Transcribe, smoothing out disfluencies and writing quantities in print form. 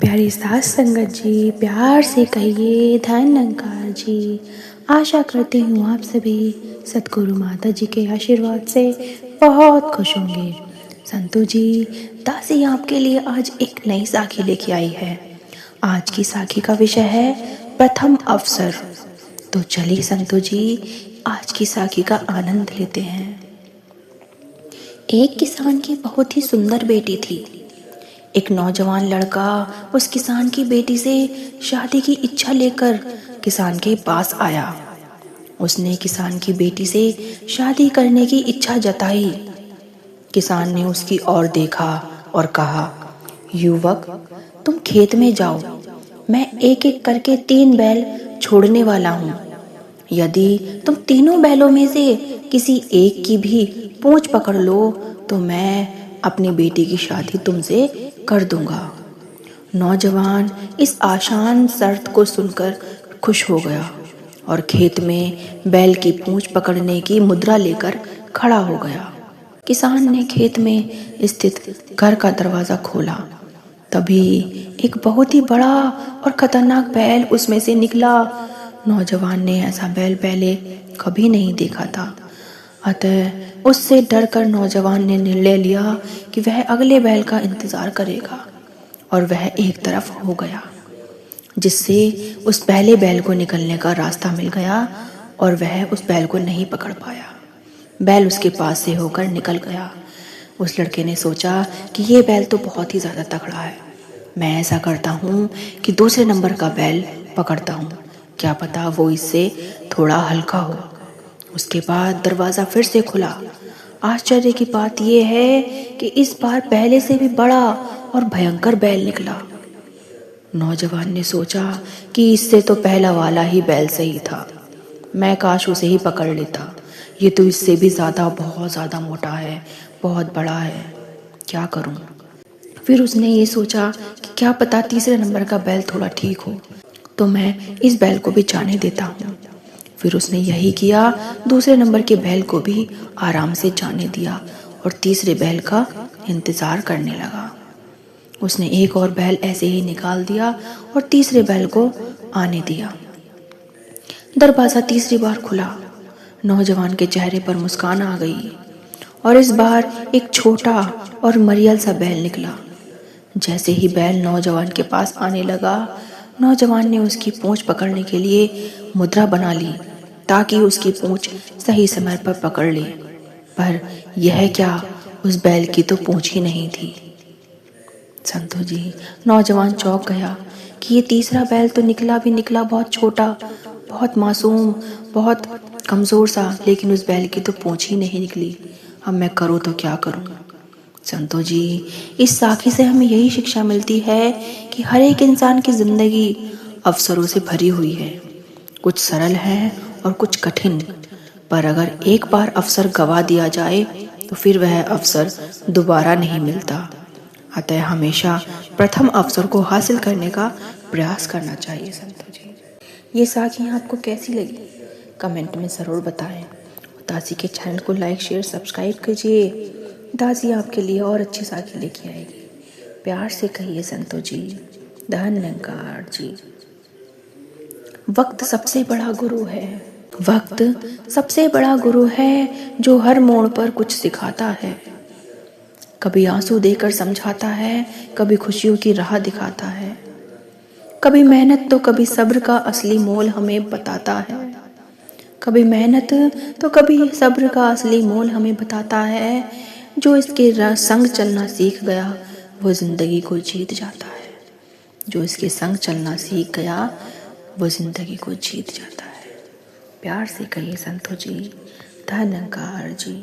प्यारी सास संगत जी, प्यार से कहिए धन्यकार जी। आशा करती हूँ आप सभी सतगुरु माता जी के आशीर्वाद से बहुत खुश होंगे। संतु जी, दासी आपके लिए आज एक नई साखी लेके आई है। आज की साखी का विषय है प्रथम अवसर। तो चलिए संतु जी, आज की साखी का आनंद लेते हैं। एक किसान की बहुत ही सुंदर बेटी थी। एक नौजवान लड़का उस किसान की बेटी से शादी की इच्छा लेकर किसान के पास आया। उसने किसान की बेटी से शादी करने की इच्छा जताई। किसान ने उसकी ओर देखा और कहा, युवक, तुम खेत में जाओ, मैं एक एक करके 3 बैल छोड़ने वाला हूँ। यदि तुम तीनों बैलों में से किसी एक की भी पूंछ पकड़ लो तो मैं अपनी बेटी की शादी तुमसे कर दूंगा। नौजवान इस आसान शर्त को सुनकर खुश हो गया और खेत में बैल की पूंछ पकड़ने की मुद्रा लेकर खड़ा हो गया। किसान ने खेत में स्थित घर का दरवाजा खोला। तभी एक बहुत ही बड़ा और खतरनाक बैल उसमें से निकला। नौजवान ने ऐसा बैल पहले कभी नहीं देखा था, अतः उससे डरकर नौजवान ने निर्णय लिया कि वह अगले बैल का इंतजार करेगा और वह एक तरफ हो गया, जिससे उस पहले बैल को निकलने का रास्ता मिल गया और वह उस बैल को नहीं पकड़ पाया। बैल उसके पास से होकर निकल गया। उस लड़के ने सोचा कि ये बैल तो बहुत ही ज़्यादा तगड़ा है, मैं ऐसा करता हूँ कि दूसरे नंबर का बैल पकड़ता हूँ, क्या पता वो इससे थोड़ा हल्का हो। उसके बाद दरवाज़ा फिर से खुला। आश्चर्य की बात यह है कि इस बार पहले से भी बड़ा और भयंकर बैल निकला। नौजवान ने सोचा कि इससे तो पहला वाला ही बैल सही था, मैं काश उसे ही पकड़ लेता। ये तो इससे भी ज़्यादा, बहुत ज़्यादा मोटा है, बहुत बड़ा है, क्या करूं। फिर उसने ये सोचा कि क्या पता तीसरे नंबर का बैल थोड़ा ठीक हो, तो मैं इस बैल को भी जाने देता हूँ। फिर उसने यही किया, दूसरे नंबर के बैल को भी आराम से जाने दिया और तीसरे बैल का इंतज़ार करने लगा। उसने एक और बैल ऐसे ही निकाल दिया और तीसरे बैल को आने दिया। दरवाज़ा तीसरी बार खुला। नौजवान के चेहरे पर मुस्कान आ गई और इस बार एक छोटा और मरियल सा बैल निकला। जैसे ही बैल नौजवान के पास आने लगा, नौजवान ने उसकी पूंछ पकड़ने के लिए मुद्रा बना ली ताकि उसकी पूंछ सही समय पर पकड़ ले। पर यह क्या, उस बैल की तो पूंछ ही नहीं थी। संतु जी, नौजवान चौंक गया कि ये तीसरा बैल तो निकला भी निकला बहुत छोटा, बहुत मासूम, बहुत कमज़ोर सा, लेकिन उस बैल की तो पूंछ ही नहीं निकली। अब मैं करूँ तो क्या करूँ। संतु जी, इस साखी से हमें यही शिक्षा मिलती है कि हर एक इंसान की ज़िंदगी अवसरों से भरी हुई है। कुछ सरल है और कुछ कठिन, पर अगर एक बार अवसर गवा दिया जाए तो फिर वह अवसर दोबारा नहीं मिलता। अतः हमेशा प्रथम अवसर को हासिल करने का प्रयास करना चाहिए। संतु जी, ये साखी आपको कैसी लगी कमेंट में ज़रूर बताएं। दासी के चैनल को लाइक, शेयर, सब्सक्राइब कीजिए। दासी आपके लिए और अच्छी साखी लेके आएगी। प्यार से कहिए संतु जी, धन्यकार जी। वक्त सबसे बड़ा गुरु है। वक्त सबसे बड़ा गुरु है जो हर मोड़ पर कुछ सिखाता है। कभी आंसू देकर समझाता है, कभी खुशियों की राह दिखाता है। कभी मेहनत तो कभी सब्र का असली मोल हमें बताता है। कभी मेहनत तो कभी सब्र का असली मोल हमें बताता है। जो इसके संग चलना सीख गया वो जिंदगी को जीत जाता है। जो इसके संग चलना सीख गया वो जिंदगी को जीत जाता है। प्यार से कहिए संतु जी, धन्यकार जी।